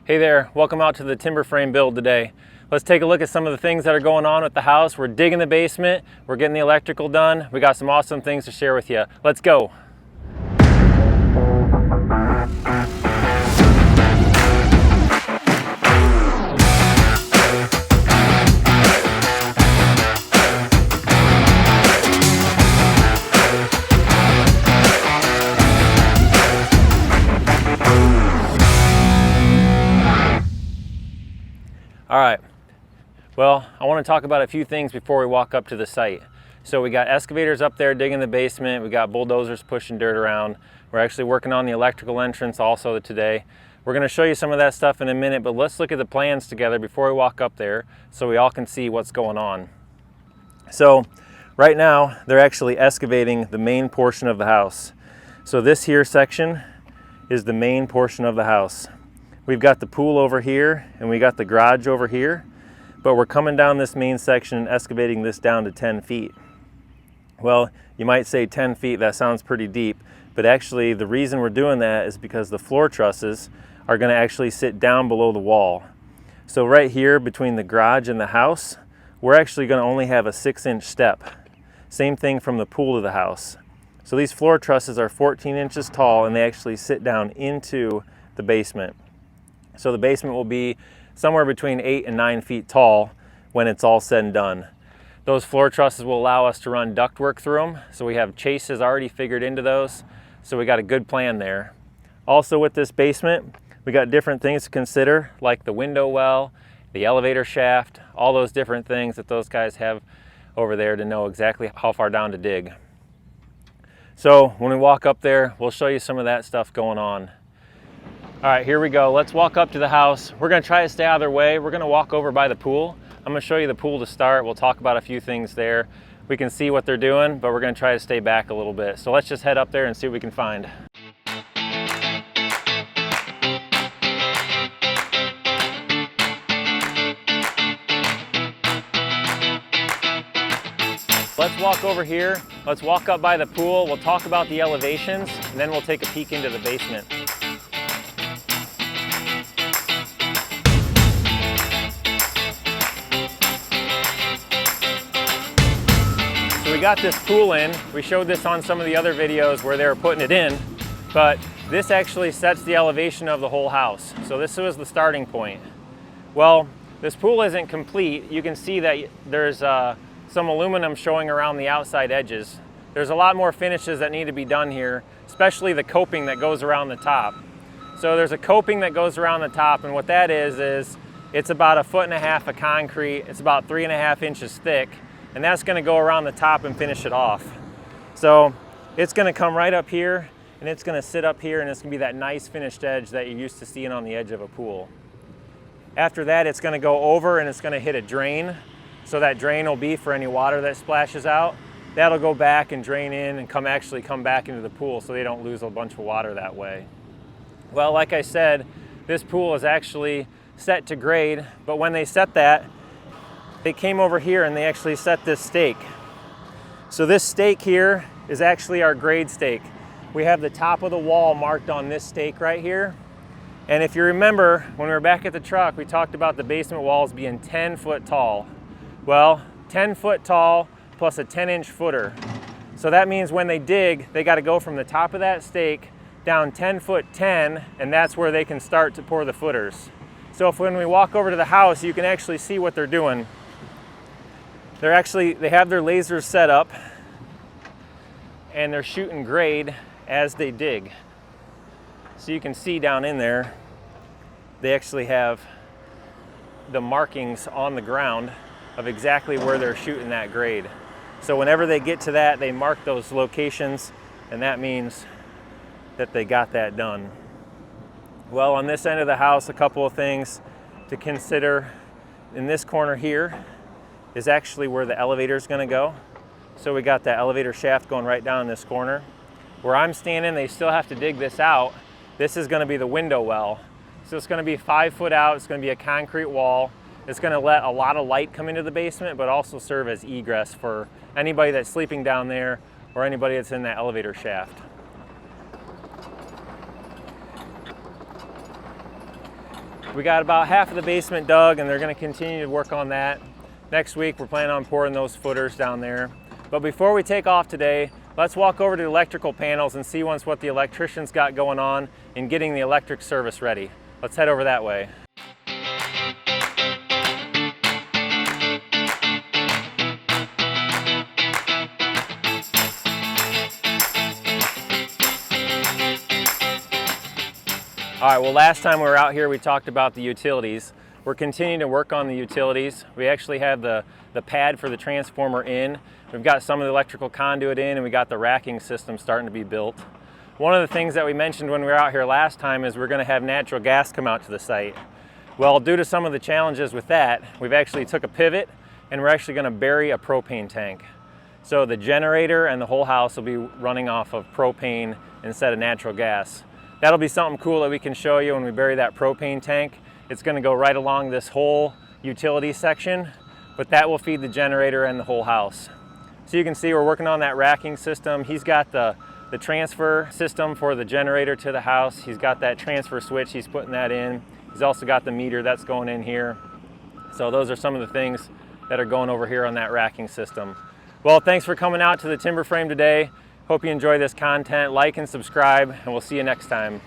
Hey there, welcome out to the timber frame build today. Let's take a look at some of the things that are going on with the house. We're digging the basement, we're getting the electrical done. We got some awesome things to share with you. Let's go. All right, well, I want to talk about a few things before we walk up to the site. So we got excavators up there digging the basement. We got bulldozers pushing dirt around. We're actually working on the electrical entrance also today. We're going to show you some of that stuff in a minute, but let's look at the plans together before we walk up there so we all can see what's going on. So right now, they're actually excavating the main portion of the house. So this here section is the main portion of the house. We've got the pool over here and we got the garage over here, but we're coming down this main section and excavating this down to 10 feet. Well, you might say 10 feet, that sounds pretty deep, but actually the reason we're doing that is because the floor trusses are going to actually sit down below the wall. So right here between the garage and the house, we're actually going to only have a 6-inch step. Same thing from the pool to the house. So these floor trusses are 14 inches tall and they actually sit down into the basement. So the basement will be somewhere between 8 and 9 feet tall when it's all said and done. Those floor trusses will allow us to run ductwork through them. So we have chases already figured into those. So we got a good plan there. Also with this basement, we got different things to consider, like the window well, the elevator shaft, all those different things that those guys have over there to know exactly how far down to dig. So when we walk up there, we'll show you some of that stuff going on. All right, here we go. Let's walk up to the house. We're gonna try to stay out of their way. We're gonna walk over by the pool. I'm gonna show you the pool to start. We'll talk about a few things there. We can see what they're doing, but we're gonna try to stay back a little bit. So let's just head up there and see what we can find. Let's walk over here. Let's walk up by the pool. We'll talk about the elevations, and then we'll take a peek into the basement. We got this pool in. We showed this on some of the other videos where they were putting it in, but this actually sets the elevation of the whole house. So this was the starting point. Well, this pool isn't complete. You can see that there's some aluminum showing around the outside edges. There's a lot more finishes that need to be done here, especially the coping that goes around the top. So there's a coping that goes around the top, and what that is it's about 1.5 feet of concrete. It's about 3.5 inches thick. And that's going to go around the top and finish it off. So it's going to come right up here and it's going to sit up here and it's going to be that nice finished edge that you're used to seeing on the edge of a pool. After that, it's going to go over and it's going to hit a drain. So that drain will be for any water that splashes out. That'll go back and drain in and come back into the pool so they don't lose a bunch of water that way. Well, like I said, this pool is actually set to grade, but when they set that, they came over here and they actually set this stake. So this stake here is actually our grade stake. We have the top of the wall marked on this stake right here. And if you remember, when we were back at the truck, we talked about the basement walls being 10 foot tall. Well, 10 foot tall plus a 10-inch footer. So that means when they dig, they got to go from the top of that stake down 10 foot 10, and that's where they can start to pour the footers. So when we walk over to the house, you can actually see what they're doing. They have their lasers set up and they're shooting grade as they dig. So you can see down in there, they actually have the markings on the ground of exactly where they're shooting that grade. So whenever they get to that, they mark those locations, and that means that they got that done. Well, on this end of the house, a couple of things to consider. In this corner here is actually where the elevator is going to go. So we got that elevator shaft going right down in this corner. Where I'm standing, they still have to dig this out. This is going to be the window well. So it's going to be 5 foot out. It's going to be a concrete wall. It's going to let a lot of light come into the basement, but also serve as egress for anybody that's sleeping down there or anybody that's in that elevator shaft. We got about half of the basement dug, and they're going to continue to work on that. Next week we're planning on pouring those footers down there. But before we take off today, let's walk over to the electrical panels and see what the electrician's got going on in getting the electric service ready. Let's head over that way. All right, well, last time we were out here, we talked about the utilities. We're continuing to work on the utilities. We actually have the pad for the transformer in. We've got some of the electrical conduit in, and we got the racking system starting to be built. One of the things that we mentioned when we were out here last time is we're going to have natural gas come out to the site. Well, due to some of the challenges with that, we've actually took a pivot, and we're actually going to bury a propane tank. So the generator and the whole house will be running off of propane instead of natural gas. That'll be something cool that we can show you when we bury that propane tank. It's going to go right along this whole utility section, but that will feed the generator and the whole house. So you can see we're working on that racking system. He's got the transfer system for the generator to the house. He's got that transfer switch, he's putting that in. He's also got the meter that's going in here. So those are some of the things that are going over here on that racking system. Well, thanks for coming out to the timber frame today. Hope you enjoy this content. Like and subscribe, and we'll see you next time.